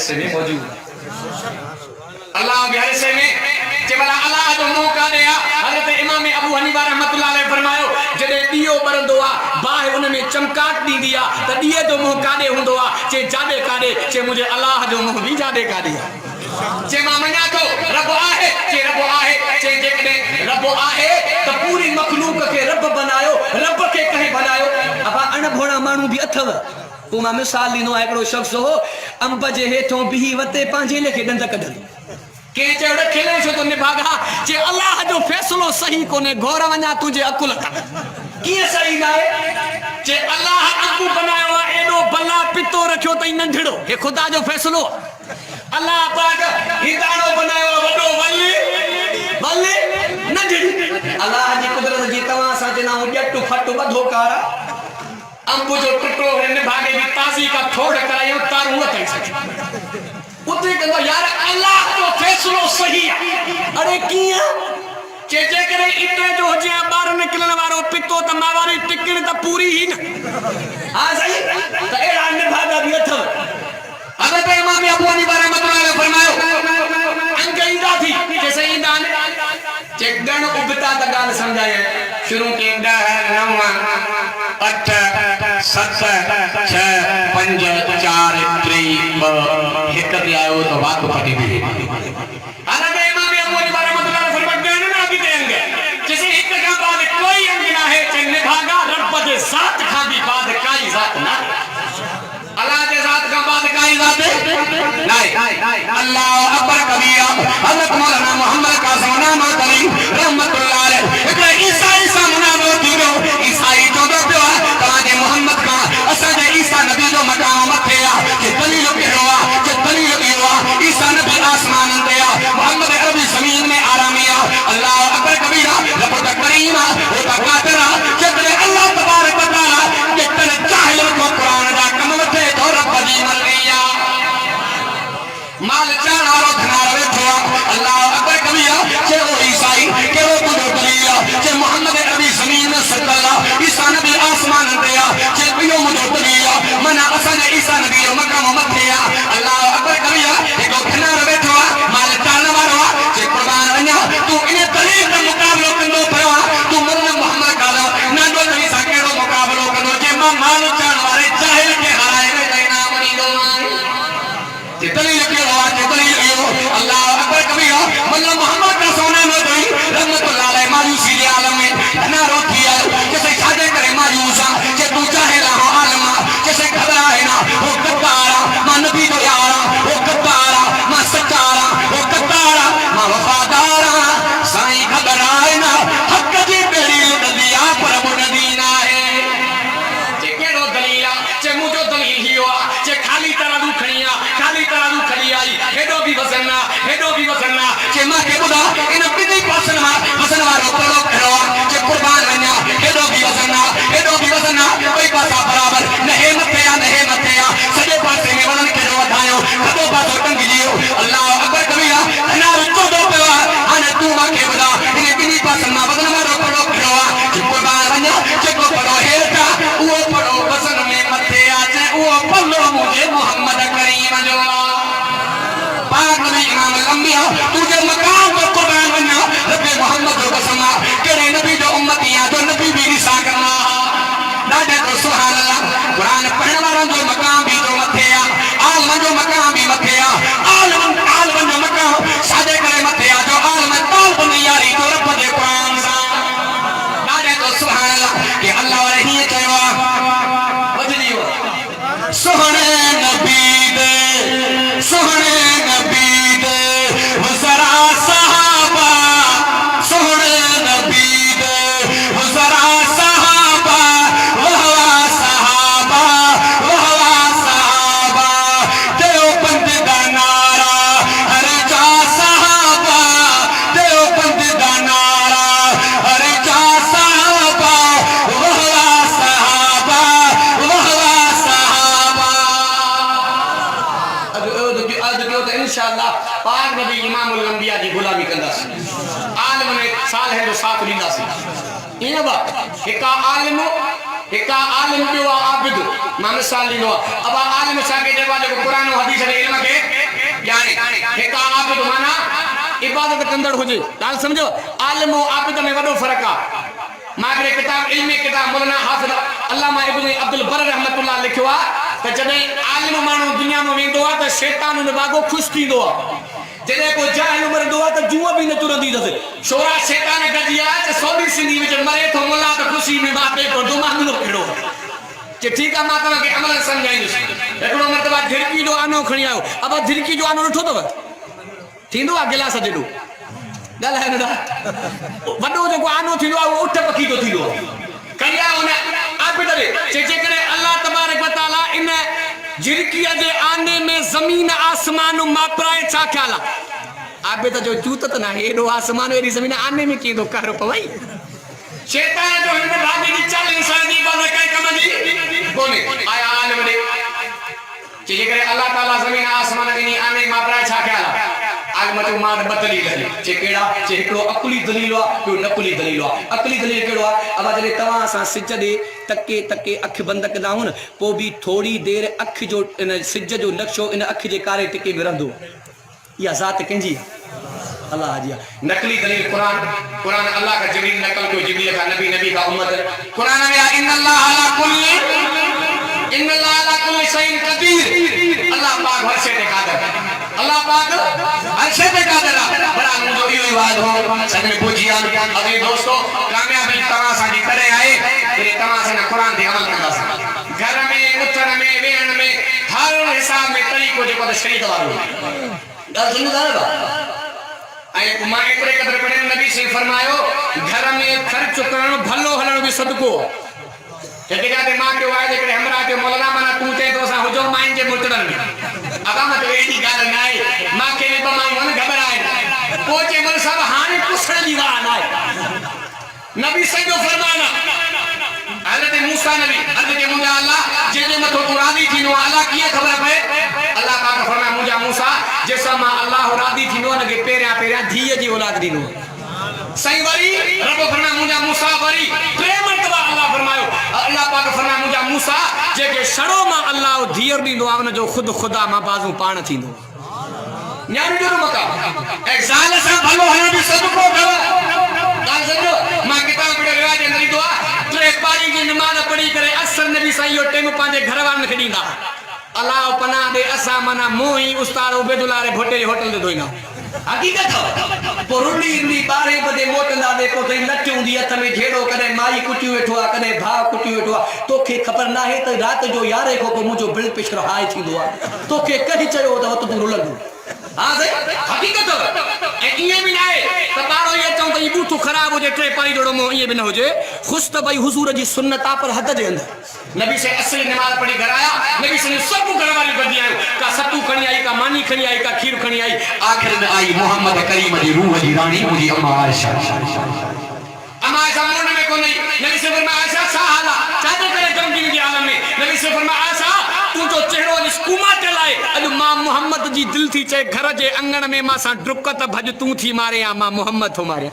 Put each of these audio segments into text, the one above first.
हिस्से में मौजूद है। अल्लाह के हर हिस्से में जेबला अल्लाह जो मौका दिया। हजरत इमाम अबू हनीफा रहमतुल्लाह अलैह फरमायो जडे दियो बरंदो आ बाह उन में चमकाट दींदी आ त दिए जो मुंह काडे हुंदो आ जे जाडे काडे जे मुझे अल्लाह जो मुंह भी जाडे काडे जे मां मञा तो रब आहे जे जेकॾे रब आहे त पूरी मखलूक के रब बनायो रब के कहे बनायो। अब अणभोणा मानू भी अथव तू मां मिसाल ॾींदो आहे। हिकिड़ो शख़्स हो अंब जे हेठों बिही वते पंहिंजे लेखे ॾंद कढंदो के चयो रखिले छो तो निभागा जे अल्लाह जो फैसलो सही कोने घोर वञा तुझे अकुल कीअं सही न आहे जे अल्लाह अकु बनायो आहे एॾो भला पितो रखियो तई नंढड़ो हे खुदा जो फैसलो। अल्लाह पाक हिदाणो बनायो वॾो वली नंढड़ी अल्लाह जी कुदरत जी तव्हां सां चना ॼटु फटु बधो कारा अंब जो टुकड़ो निभागे की ताज़ी का थोड़ करायो तारू तई सके उते कहंदो यार अल्लाह जो फैसलो सही है। अरे किया जे करे इते जो जे बार निकलण वारो पितो त मावारी टिकण त पूरी ही न हां सही त एड़ा निभागा भी अथव। हजरत इमाम अबू हनीफा रहमतुल्लाह अलैह फरमायो अंग ईंदा थी जैसे ईंदा जे गण उबता त गाल समझाए शुरू के 10 9 8 7 6 5 4 3 2 एक भी आयो तो बात पटी भी हालांकि इमाम अबू हनीफा रहमतुल्लाह अलैह फरमाते हैं ना भी देंगे जैसे एक का बाद कोई अंग ना है कि निभागा रब के साथ का भी बाद काई जात ना अल्लाह के साथ का बाद काई जात नहीं। अल्लाह अकबर कबीरा हजरत मौलाना मोहम्मद कासिम नामा करीम रहमतुल्लाह अलैह एक ईसाई सामना नो दिनो ईसाई जो दो ताजे मोहम्मद का असा जे ईसा नबी जो मकाम मथे आ के दलील केरो आ के दलील केरो आ ईसा नबी आसमान ते आ मोहम्मद अरबी जमीन में आरामिया अल्लाह अकबर कबीरा रब करीम ओ कातरा जदे अल्लाह तबारक व तआला के तने चाहिए को कुरान दा कम वठे तो रब जी मलिया माल चाण वारो धनार वेठो अल्लाह अकबर कबीरा जे ओ ईसाई के वो तुझो दलील जे मोहम्मद अरबी जमीन में सल्लल्लाहु ईसा नबी आसमान ते आ जे बियो मुझो दलील मना असा जे ईसा नबी जो मकाम मथे आ अल्लाह अकबर कबीरा एको धनार वेठो माल चाण वारो जे कुर्बान वञा तू इन दलील का मुकाबलो कंदो पयो तू मुर्न मोहम्मद काला ना दो नबी सा केड़ो मुकाबलो कंदो जे मां माल चाण वारे जाहिल के हाराए वे नाम नी दो जे दलील के जे दलील यो अल्लाह अकबर कबीरा मल्ला मोहम्मद का सोना न दई रहमतुल्लाह अलैह मायूसी के आलम में ना रोकी है जैसे छाजे करे मायूसा जे तू चाहे ला आलम जैसे घबराए ना वो कतारा मां नबी जो यारा वो कतारा मां सच्चारा वो कतारा मां वफादारा साईं घबराए ना हक जी बेड़ी नदिया पर मुनदीना है जे केड़ो दलीला जे मुजो दलील ही हुआ जे खाली तरह दू खणिया खाली तरह दू खड़ी आई हेडो भी वसना जे मां के बुदा इन बिनी पासन वारो करो करो जे कुर्बान वन्या हेडो भी वसना कोई पासा बराबर नहे मथे आ सजे पासे में वलन के वधायो खदो पासो टंग लियो अल्लाह अकबर कबीरा ना रुचो दो पेवा अने तू मां के बुदा इन बिनी पासन मा वसन वारो करो करो जे कुर्बान वन्या जे को पड़ो हेटा वो पड़ो वसन में मथे आ जे वो पल्लो मुझे मोहम्मद करीम जो पाक नबी इमाम अंबिया तुझे मकाम को कुर्बान वन्या रब्बे मोहम्मद को कसम केड़े नबी जो उम्मतियां जो नबी भी रिसा करना दादे तो सुभान अल्लाह कुरान पढ़ने वालों जो मकाम भी तो मथे आ आलम जो मकाम भी मथे आ आलम जो मकाम सादे करे मथे आ जो आलम ताल बनी यारी तो रब दे कुरान सा दादे तो सुभान अल्लाह के अल्लाह वाले ही कयो वजलियो सोहणे नबी दे सोहणे पाक नबी इमामुल अंबिया की गुलामी कंदासी आलम ने साल है जो साथ लींदासी इन बा एका आलिम पियो आबिद मां मिसाल लींदो अब आलिम साके जे वाले को कुरान और हदीस के इल्म के कंदड़ हुजे ॻाल्हि सम्झो आलिम ऐं आबिद में वॾो फ़र्क़ु आहे मां हिकिड़े किताब इल्मी किताब मौलाना हाफ़िज़ अल्लामा इब्न अब्दुल बर रहमतुल्लाह लिखियो आहे त जॾहिं आलिम माण्हू दुनिया में वेंदो आहे त शैतान उन वागो ख़ुशि थींदो आहे जॾहिं को जाहिल मरंदो आहे त जूअ बि न तुरंदी अथसि छोरा शैतान गॾिजी आहे त सौदी सिंधी विच मरे थो मुला त ख़ुशी में बापे को दिमाग़ न कहिड़ो कि ठीक है मां तव्हांखे अमल सम्झाईंदुसि हिकिड़ो मरतबा धिरकी जो आनो खणी आयो अब धिरकी जो आनो ॾिठो अथव थींदो आहे गिलास जेॾो ॻाल्हायो न वॾो जेको आनो थींदो आहे उहो उठ पखी जो थींदो आहे कया हुन आबिद रे जेकॾहिं अल्लाह तबारक व तआला इन झिरकीअ जे आने में ज़मीन आसमान मापराए छा ख़्याल आहे आबिद जो जूत त न एॾो आसमान एॾी ज़मीन आने में कीअं थो करो पवई शैतान जो हिन भाॼी जी चाल इंसान जी बात कई कम जी कोने आया आलिम ने जेकॾहिं अल्लाह ताला ज़मीन आसमान ॾिनी आने मापराए छा ख़्याल आहे आलिम जो मां बदली दलील कहिड़ा हिकिड़ो अकुली दलील आहे ॿियो नकुली दलील आहे अकुली दलील कहिड़ो आहे अब जॾहिं तव्हां असां सिज ॾे तके तके अखि बंदि कंदा आहियूं न पोइ बि थोरी देरि अखि जो इन सिज जो नक्शो इन अखि जे कारे टिके में रहंदो इहा ज़ात कंहिंजी अल्लाह जी नकली दलील कुरान अल्लाह का जिब्रील नकल को जिब्रील का नबी का उम्मत कुरान में इन्नल्लाह अला कुल्ली शैइन कदीर अल्लाह पाक हर शइ ते कादिर अल्लाह पाक हर शइ ते कादिर बड़ा मुझो इहो वाद हो सच में बुझियान अबे दोस्तों कामयाबी तव्हां साडी करे आए फिर तव्हां से कुरान ते अमल कंदासीं घर में उथण में वेहण में हर हिसाब में तरीक़ो जेको शरीयत वारो ॻाल्हि सम्झंदा न मां एतिरे क़दुरु पढ़ियल नबी से फरमायो घर में ख़र्च करणु भलो हलणु बि सदको हिकु जाते मां कयो आहे जेकॾहिं हमरा कयो मौलाना माना तूं चए थो असां हुजो माइन जे मुतड़नि में अबा मां त अहिड़ी ॻाल्हि न आहे मूंखे बि ॿ मायूं आहिनि घबराइनि पोइ चए मोल साहिब हाणे पुछण जी वाह न आहे नबी सॼो फरमान हज़रत मूसा नबी अर्ज़ के मुंहिंजा अल्लाह जंहिंजे मथां तूं राज़ी थींदो आहे अल्लाह कीअं ख़बर पए अल्लाह पाक फरमाया मुंहिंजा मूसा जंहिंसां मां अल्लाह राज़ी थींदो आहे न पहिरियां धीअ जी औलाद ॾींदो सही वरी रब फरमाया मुंहिंजा मूसा वरी टे मरतबा अल्लाह फरमायो अल्लाह पाक फरमाया मुंहिंजा मूसा जेके छड़ो मां अल्लाह धीअर ॾींदो आहे उनजो ख़ुदि ख़ुदा मां बाज़ू पाण थींदो न्याणी जो मक़ाम ऐं ज़ाल सां भलो हलण बि सदको अथव ॻाल्हि सम्झो मां किताब पढ़ियो रिवाज अंदर ईंदो आहे टे पारी जी नमाज़ पढ़ी करे असर नबी साईं इहो टाइम पंहिंजे घर वारनि खे ॾींदा अल्लाह पनाह दे असां माना मोही उस्ताद उबैदुल्लाह रे भोटे जे होटल ते धोईंदा हकीकत पोइ रुली रुली 12 बजे मोटंदा दे पोइ लट हूंदी हथ में झेड़ो कॾहिं माई कुटियूं वेठो आहे कॾहिं भाउ कुटियूं वेठो आहे तोखे ख़बर न आहे त राति जो 11 खां पोइ मुंहिंजो ब्लड प्रेशर हाई थींदो आहे तोखे कॾहिं चयो त तूं रुलंदो हाँ सही हकीकत ऐं ईअं बि न आहे त ॿारो इहे चऊं त हीउ बूथो ख़राबु हुजे टे पारी जोड़ो मों ईअं बि न हुजे ख़ुशि त भई हुज़ूर जी सुन्नत आहे पर हद जे अंदरि नबी से असली नमाज़ पढ़ी घर आया नबी से सब घर वाली बदी आयो का सत्तू खणी आई का मानी खणी आई का खीर खणी आई आखिर में आई मोहम्मद करीम जी रूह जी रानी मुझी अम्मा आयशा मोहन में को नहीं नबी से फरमाया आयशा सा हाला चादर करे गमगीन के आलम में नबी से फरमाया आयशा तू जो चेहरो स्कूमा चलाए अज मां मोहम्मद जी दिल थी चे घर जे अंगण में मां सा ड्रुकत भज तू थी मारे या मां मोहम्मद थो मारे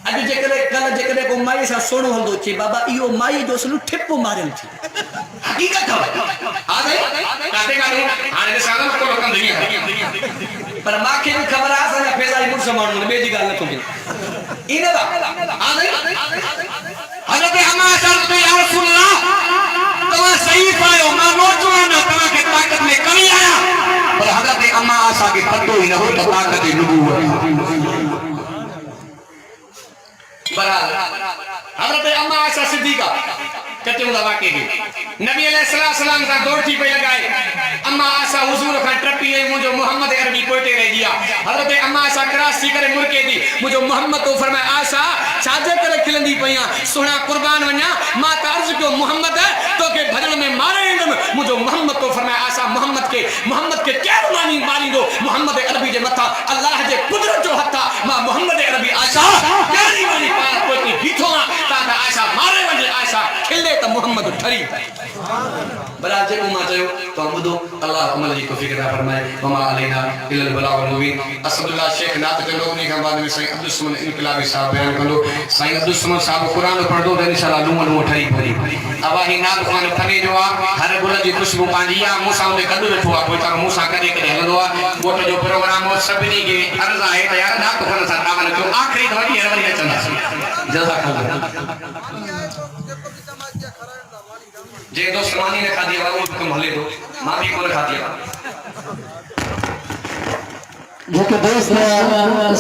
अज जेकरे कल जेकरे को माई सा सोणो हलदो चे बाबा इयो माई जो सलू ठिप मारल थी हकीकत आ गई काटे काटे हाने सागम को लोकन दुनिया पर मां के भी खबर आ सा फैजाई मुर्स मानू बे जी गाल न तो इने आ गई हजरत अम्मा शर्त में या रसूल अल्लाह तवा सही पायो मां नौजवान तवा के ताकत में कमी आया पर हजरत अम्मा आशा के पतो ही न हो ताकत नबूवत बराबर हजरत अम्मा आयशा सिद्दीका कहते हैं वाकई नबी अलैहिस्सलाम का दौड़ थी पे लगाए अम्मा आयशा हुजूर का ट्रपी है मुझे मोहम्मद अरबी कोटे रह गया हजरत अम्मा आयशा क्रॉस थी करे मुर्के दी मुझे मोहम्मद तो फरमाया आयशा छाजे करे खिलंदी पया सोना कुर्बान वन्या मां त अर्ज को मोहम्मद तो के भजन में मारे मुझे मोहम्मद तो फरमाया आयशा मोहम्मद के क्या मानी मारी दो मोहम्मद अरबी जे मथा अल्लाह जे कुदरत जो हथा मां मोहम्मद अरबी आयशा क्या मानी पार कोई बीठो ता आयशा मारे वने आयशा खिले त मोहम्मद ठरी बरा जे उमा चयो तो बुदो अल्लाह अमल जी तौफीक अता फरमाए वमा अलैना इल्लल बलाग मुबीन असदुल्लाह शेख नात कंदो उन खां बाद में साईं अब्दुल समद इनकलाबी साहब बयान कंदो साईं अब्दुल समद साहब कुरान पढ़दो त इंशाअल्लाह लूम ठही पड़ी अवाही नात कुरान फने जो आ हर गुल जी खुशबू पांजी आ मूसा उते कदू वेठो आ कोई तर मूसा कदे कदे हलंदो आ गोट जो प्रोग्राम हो सभिनी के अर्ज आहे त यार नात कुरान सा दामन जो आखिरी दवाई हर वरी अचंदा जज़ाकल्लाह जे दोस्त मानी ने खा दिया वो कम हले दो मां भी कोन खा दिया जेके दोस्त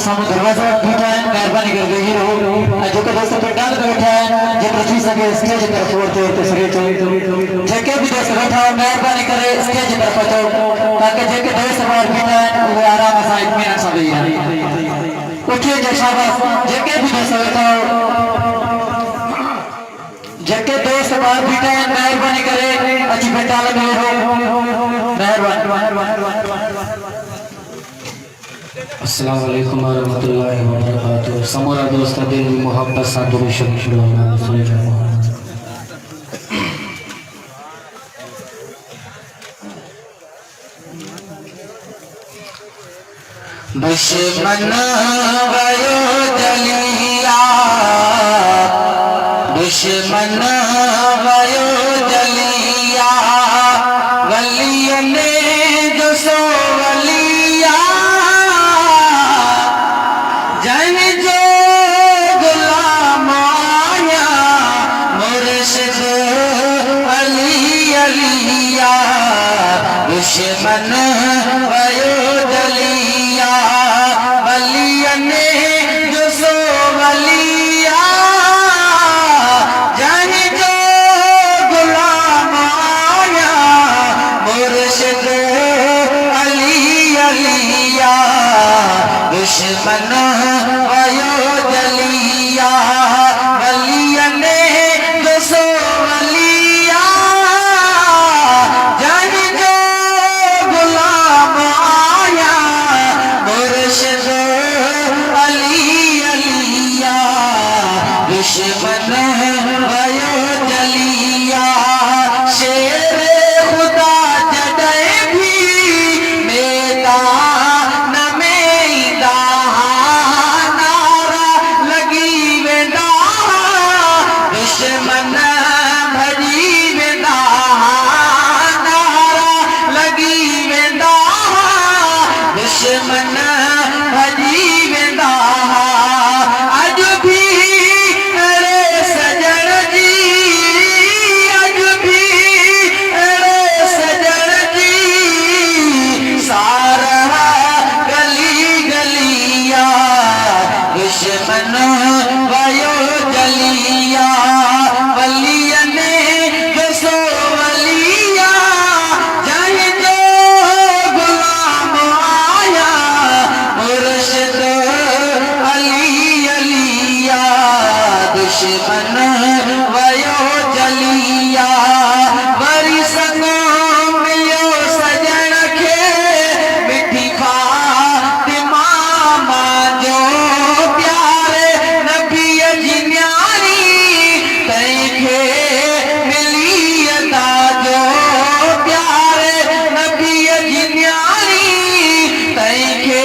सामू दरवाजा बैठा है मेहरबानी करके ही रहो जेके दोस्त पंडाल पे बैठा है जे पृथ्वी सके स्टेज पर छोड़ते तो सरे जेके भी दोस्त बैठा है मेहरबानी करे स्टेज पर पहुंचो ताकि जेके दोस्त बाहर बैठा है वो आराम से इत्मीनान से बैठे उठिए जे शाबाश जेके भी दोस्त बैठा जेके दोस्त बाहर बैठे हैं मेहरबानी करे अच्छी पंडाल में रहो मेहरबानी अस्सलाम वालेकुम व रहमतुल्लाहि व बरकातहू समोरा दोस्त दिल मोहब्बत सा दुरूद शरीफ दुश्मन वयो जलिया दुश्मन वयो जलिया वलियन जो सो वलिया जन जो गुलाम आया मुर्शिद अली अलिया दुश्मन वयो जलिया वलियन जो सो वलिया जन जो गुलाम आया मुर्शिद अली अलिया दुश्मन वयो जलिया वलियन जो सो वलिया जन जो गुलाम आया मुर्शिद अली अलिया दुश्मन वयो जलिया शेर खुदा जडे भी मैदान में नारा लगी वेंदा दुश्मन भजी वेंदा नारा लगी वेंदा दुश्मन भजी वेंदा अज भी अरे सजण जी अज भी अरे सजण जी सारा गली गलिया दुश्मन वयो जलिया वलियन जो सो वलिया जन जो गुलाम आया मुर्शिद अली अलिया दुश्मन वयो जलिया वरी संगो मिलो सजण खे मिठी फातिमा मां जो प्यारे नबी जी न्यारी तंहिंखे मिली अदा जो प्यारे नबी जी न्यारी तंहिंखे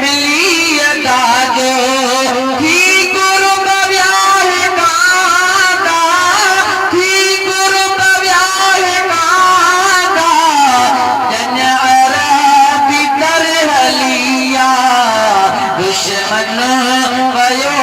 मिली अदा जो थी गुरु कव्याह कांदा थी गुरु कव्याह कांदा जन अरबी कर हलिया दुश्मन वयो